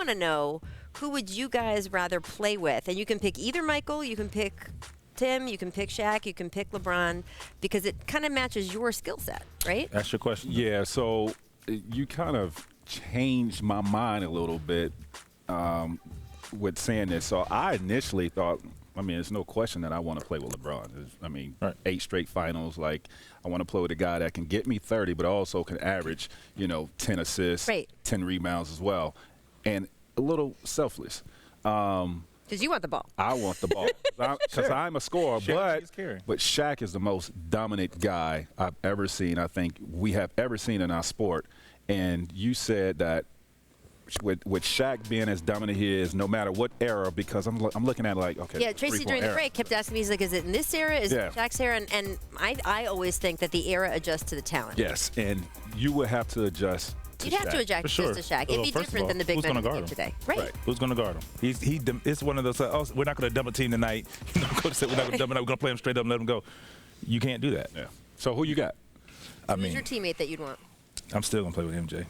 want to know, who would you guys rather play with? And you can pick either Michael, you can pick Tim, you can pick Shaq, you can pick LeBron, because it kind of matches your skill set, right? That's your question. Yeah, so you kind of changed my mind a little bit with saying this. So I initially thought, I mean, there's no question that I want to play with LeBron. I mean, 8 straight finals. Like, I want to play with a guy that can get me 30, but also can average, 10 assists, 10 rebounds as well, and a little selfless. Because you want the ball. I want the ball. Because I'm a scorer. But Shaq is the most dominant guy I've ever seen, I think we have ever seen in our sport. And you said that with Shaq being as dominant he is, no matter what era, because I'm looking at it like, okay. Yeah, Tracy during the break kept asking me, he's like, is it in this era? Is it Shaq's era? And I always think that the era adjusts to the talent. Yes, and you would have to adjust. You'd have to adjust to Shaq. It'd be different than the big men in the game today. Right. Who's going to guard him? It's one of those, we're not going to dump a team tonight. We're not going to dump it. We're going to play them straight up and let them go. You can't do that. Yeah. So who you got? Who's your teammate that you'd want? I'm still going to play with MJ.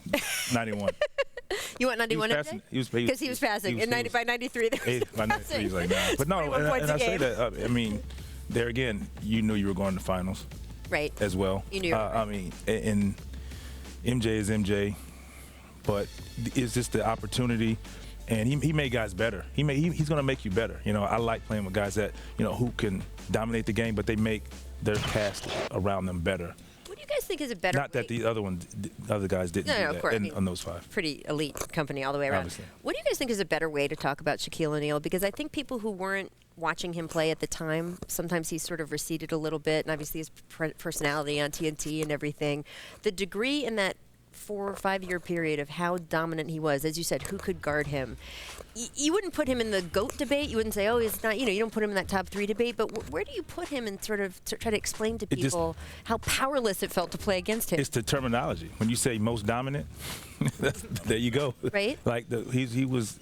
91. You want 91 MJ? Because he was passing. By 93, by 93, he's like, nah. But no, and I say that, I mean, there again, you knew you were going to the finals. Right. As well. You knew. I mean, and MJ is MJ, but it's just the opportunity, and he made guys better. He's going to make you better. I like playing with guys that who can dominate the game, but they make their cast around them better. What do you guys think is a better? Not that the other guys didn't do that. Of course. On those 5. Pretty elite company all the way around. Obviously. What do you guys think is a better way to talk about Shaquille O'Neal? Because I think people who weren't watching him play at the time, sometimes he sort of receded a little bit, and obviously his personality on TNT and everything. The degree in that 4 or 5 year period of how dominant he was, as you said, who could guard him? You wouldn't put him in the GOAT debate. You wouldn't say, oh, he's not, you don't put him in that top 3 debate. But where do you put him and sort of try to explain to people how powerless it felt to play against him? It's the terminology. When you say most dominant, there you go. Right. Like he was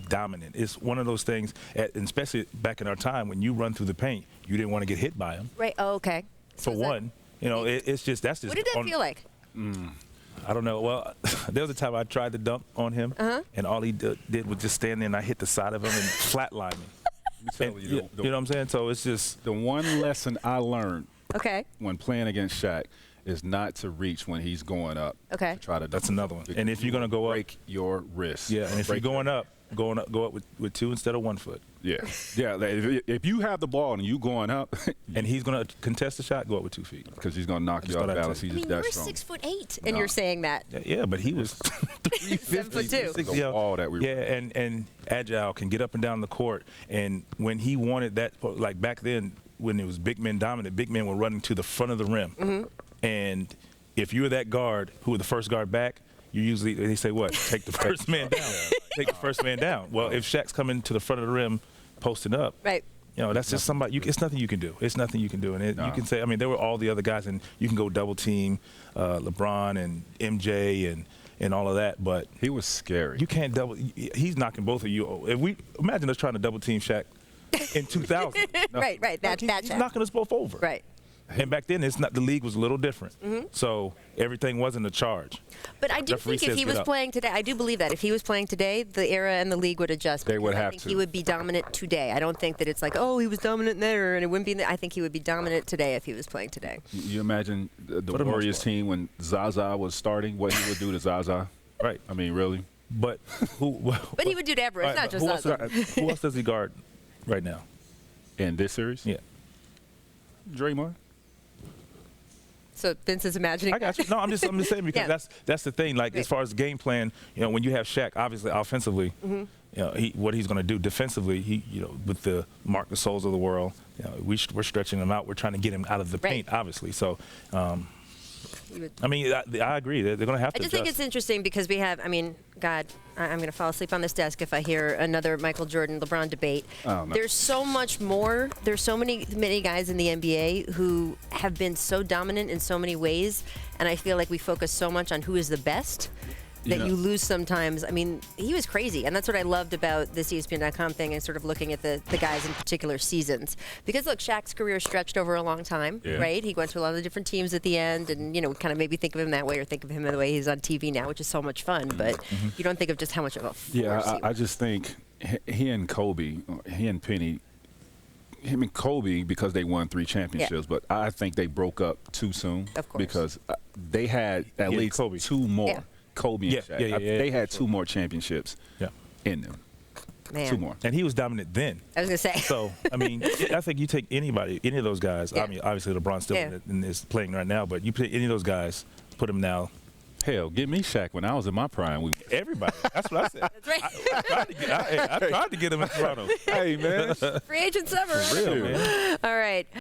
dominant. It's one of those things, and especially back in our time when you run through the paint, you didn't want to get hit by him. Right. Oh, okay. For one, it's just that's just. What did that feel like? I don't know. Well, there was a time I tried to dunk on him, and all he did was just stand there, and I hit the side of him and flatline me. You know what I'm saying? So it's just the one lesson I learned. Okay. When playing against Shaq is not to reach when he's going up. Okay. That's another one. And if you're gonna go up, break your wrist. Yeah. And if you're going up, go up with 2 instead of 1 foot. Yeah. Yeah. Like if you have the ball and you going up, and he's gonna contest the shot, go up with 2 feet because he's gonna knock you off balance. He's just that you're strong. 6'8", and you're saying that. Yeah, but he was 7'2". Yeah, all that we were. and agile, can get up and down the court. And when he wanted that, like back then, when it was big men dominant, big men were running to the front of the rim. And if you were that guard who was the first guard back, you usually, they say what? Take the first man down. Take the first man down. Well, if Shaq's coming to the front of the rim, posting up, right? That's just somebody. It's nothing you can do. It's nothing you can do. And you can say, I mean, there were all the other guys, and you can go double team LeBron and MJ and all of that, but he was scary. You can't double. He's knocking both of you. If we imagine us trying to double team Shaq in 2000, right. He's knocking us both over. Right. And back then, the league was a little different. So everything wasn't a charge. But I do think if he was playing today, I do believe that if he was playing today, the era and the league would adjust. They would have I think he would be dominant today. I don't think that it's like, oh, he was dominant there and it wouldn't be. I think he would be dominant today if he was playing today. You imagine the Warriors team when Zaza was starting, what he would do to Zaza? Right. I mean, really? But who? But he would do to everyone. It's not just Zaza. Who else does he guard right now? In this series? Yeah. Draymond. So Vince is imagining. I got you. No, I'm just saying because that's the thing. Like as far as game plan, when you have Shaq, obviously offensively, what he's going to do defensively, with the Marc Gasols of the world, we're stretching him out. We're trying to get him out of the paint, obviously. So. I mean, I agree. They're going to have to. I just think it's interesting because we have. I mean, God, I'm going to fall asleep on this desk if I hear another Michael Jordan LeBron debate. Oh, no. There's so much more. There's so many guys in the NBA who have been so dominant in so many ways, and I feel like we focus so much on who is the best. that you lose sometimes. I mean, he was crazy, and that's what I loved about this ESPN.com thing and sort of looking at the guys in particular seasons. Because, look, Shaq's career stretched over a long time, right? He went to a lot of different teams at the end and, kind of maybe think of him that way or think of him the way he's on TV now, which is so much fun. But you don't think of just how much of a force he was. I just think he and Kobe, he and Penny, him and Kobe, because they won 3 championships, but I think they broke up too soon. Of course. Because they had at least Kobe. 2 more. Yeah. Kobe and Shaq. They had 2 more championships in them. Man. 2 more. And he was dominant then. I was going to say. So, I mean, I think you take any of those guys. I mean, obviously LeBron's still is playing right now, but you put any of those guys, put them now. Hell, give me Shaq when I was in my prime. Everybody. That's what I said. That's right. I tried to get him in Toronto. Hey, man. Free agent summer. For real, man. All right.